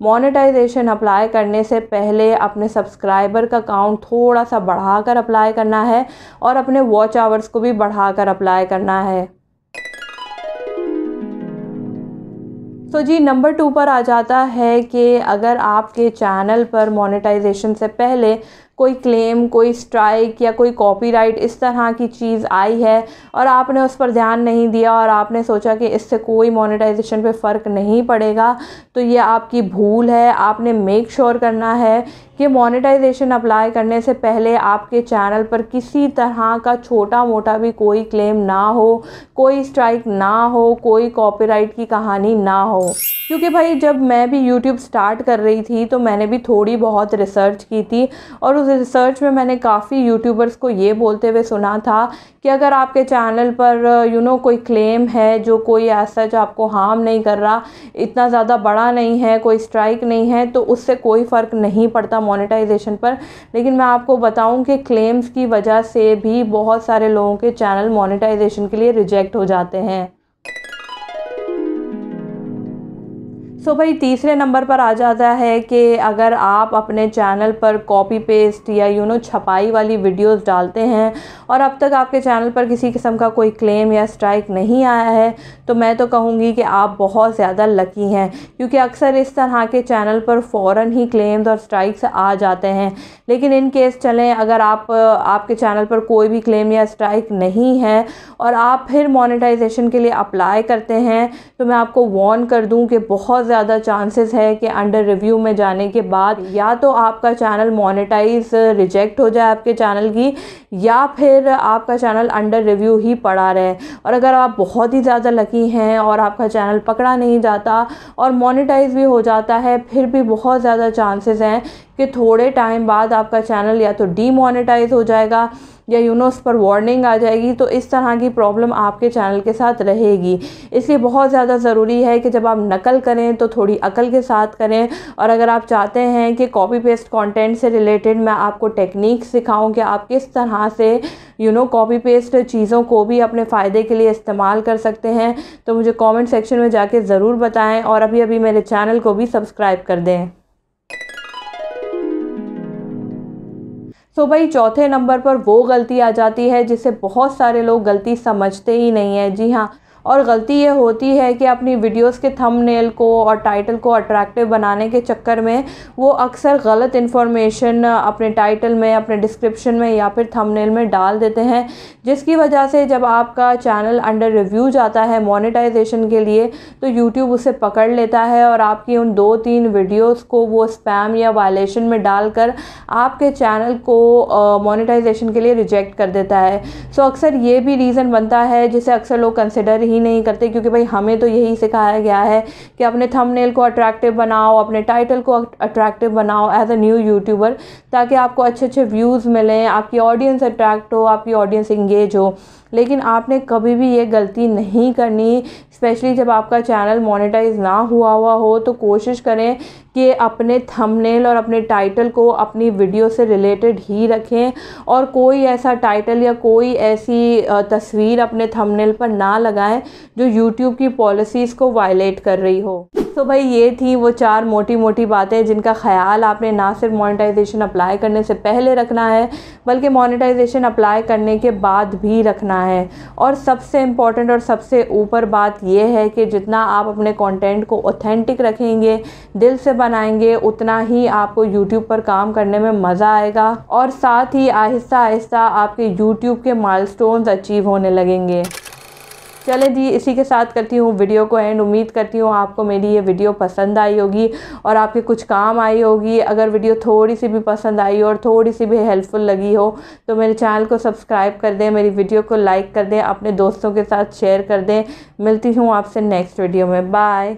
Monetization apply करने से पहले अपने सब्सक्राइबर का काउंट थोड़ा सा बढ़ाकर अप्लाई करना है और अपने वॉच आवर्स को भी बढ़ाकर अप्लाई करना है। तो जी नंबर 2 पर आ जाता है कि अगर आपके चैनल पर मोनेटाइजेशन से पहले कोई क्लेम, कोई स्ट्राइक या कोई कॉपीराइट इस तरह की चीज़ आई है और आपने उस पर ध्यान नहीं दिया और आपने सोचा कि इससे कोई मोनेटाइजेशन पे फ़र्क नहीं पड़ेगा, तो ये आपकी भूल है। आपने मेक श्योर करना है कि मोनेटाइजेशन अप्लाई करने से पहले आपके चैनल पर किसी तरह का छोटा मोटा भी कोई क्लेम ना हो, कोई स्ट्राइक ना हो, कोई कॉपीराइट की कहानी ना हो। क्योंकि भाई जब मैं भी यूट्यूब स्टार्ट कर रही थी तो मैंने भी थोड़ी बहुत रिसर्च की थी और उस रिसर्च में मैंने काफ़ी यूट्यूबर्स को ये बोलते हुए सुना था कि अगर आपके चैनल पर कोई क्लेम है जो कोई ऐसा जो आपको हार्म नहीं कर रहा, इतना ज़्यादा बड़ा नहीं है, कोई स्ट्राइक नहीं है, तो उससे कोई फ़र्क नहीं पड़ता मोनेटाइजेशन पर। लेकिन मैं आपको बताऊं कि क्लेम्स की वजह से भी बहुत सारे लोगों के चैनल मोनेटाइजेशन के लिए रिजेक्ट हो जाते हैं। सो भाई तीसरे नंबर पर आ जाता है कि अगर आप अपने चैनल पर कॉपी पेस्ट या छपाई वाली वीडियोस डालते हैं और अब तक आपके चैनल पर किसी किस्म का कोई क्लेम या स्ट्राइक नहीं आया है, तो मैं तो कहूँगी कि आप बहुत ज़्यादा लकी हैं, क्योंकि अक्सर इस तरह के चैनल पर फ़ौरन ही क्लेम्स और स्ट्राइक्स आ जाते हैं। लेकिन इन केस चलें, अगर आपके चैनल पर कोई भी क्लेम या स्ट्राइक नहीं है और आप फिर मोनेटाइजेशन के लिए अप्लाई करते हैं, तो मैं आपको वार्न कर दूं कि बहुत ज़्यादा चांसेस है कि अंडर रिव्यू में जाने के बाद या तो आपका चैनल मोनेटाइज रिजेक्ट हो जाए आपके चैनल की, या फिर आपका चैनल अंडर रिव्यू ही पड़ा रहे। और अगर आप बहुत ही ज़्यादा लकी हैं और आपका चैनल पकड़ा नहीं जाता और मोनेटाइज भी हो जाता है, फिर भी बहुत ज़्यादा चांसेस हैं कि थोड़े टाइम बाद आपका चैनल या तो डीमोनेटाइज हो जाएगा या उस पर वार्निंग आ जाएगी। तो इस तरह की प्रॉब्लम आपके चैनल के साथ रहेगी। इसलिए बहुत ज़्यादा ज़रूरी है कि जब आप नकल करें तो थोड़ी अकल के साथ करें। और अगर आप चाहते हैं कि कॉपी पेस्ट कंटेंट से रिलेटेड मैं आपको टेक्निक सिखाऊं कि आप किस तरह से कॉपी पेस्ट चीज़ों को भी अपने फ़ायदे के लिए इस्तेमाल कर सकते हैं, तो मुझे कॉमेंट सेक्शन में जाके ज़रूर बताएँ और अभी अभी मेरे चैनल को भी सब्सक्राइब कर दें। तो भाई चौथे नंबर पर वो गलती आ जाती है जिसे बहुत सारे लोग गलती समझते ही नहीं है। जी हाँ, और गलती ये होती है कि अपनी वीडियोस के थंबनेल को और टाइटल को अट्रैक्टिव बनाने के चक्कर में वो अक्सर गलत इन्फॉर्मेशन अपने टाइटल में, अपने डिस्क्रिप्शन में या फिर थंबनेल में डाल देते हैं, जिसकी वजह से जब आपका चैनल अंडर रिव्यू जाता है मोनेटाइजेशन के लिए तो यूट्यूब उसे पकड़ लेता है और आपकी उन 2-3 वीडियोस को वो स्पैम या वायलेशन में डालकर आपके चैनल को मोनेटाइजेशन के लिए रिजेक्ट कर देता है। सो अक्सर ये भी रीज़न बनता है जिसे अक्सर लोग कंसिडर ही नहीं करते, क्योंकि भाई हमें तो यही सिखाया गया है कि अपने थंबनेल को अट्रैक्टिव बनाओ, अपने टाइटल को अट्रैक्टिव बनाओ एज अ न्यू यूट्यूबर, ताकि आपको अच्छे अच्छे व्यूज़ मिलें, आपकी ऑडियंस अट्रैक्ट हो, आपकी ऑडियंस इंगेज हो। लेकिन आपने कभी भी ये गलती नहीं करनी, स्पेशली जब आपका चैनल मोनेटाइज ना हुआ हो। तो कोशिश करें कि अपने थंबनेल और अपने टाइटल को अपनी वीडियो से रिलेटेड ही रखें और कोई ऐसा टाइटल या कोई ऐसी तस्वीर अपने थंबनेल पर ना लगाएं जो यूट्यूब की पॉलिसीज़ को वायलेट कर रही हो। तो भाई ये थी वो 4 मोटी मोटी बातें जिनका ख्याल आपने ना सिर्फ मोनेटाइजेशन अप्लाई करने से पहले रखना है बल्कि मोनेटाइजेशन अप्लाई करने के बाद भी रखना है। और सबसे इम्पॉर्टेंट और सबसे ऊपर बात ये है कि जितना आप अपने कंटेंट को ऑथेंटिक रखेंगे, दिल से बनाएंगे, उतना ही आपको यूट्यूब पर काम करने में मज़ा आएगा और साथ ही आहिस्ता आहिस्ता आपके यूट्यूब के माइलस्टोन्स अचीव होने लगेंगे। चलें जी, इसी के साथ करती हूँ वीडियो को एंड। उम्मीद करती हूँ आपको मेरी ये वीडियो पसंद आई होगी और आपके कुछ काम आई होगी। अगर वीडियो थोड़ी सी भी पसंद आई और थोड़ी सी भी हेल्पफुल लगी हो तो मेरे चैनल को सब्सक्राइब कर दें, मेरी वीडियो को लाइक कर दें, अपने दोस्तों के साथ शेयर कर दें। मिलती हूँ आपसे नेक्स्ट वीडियो में। बाय।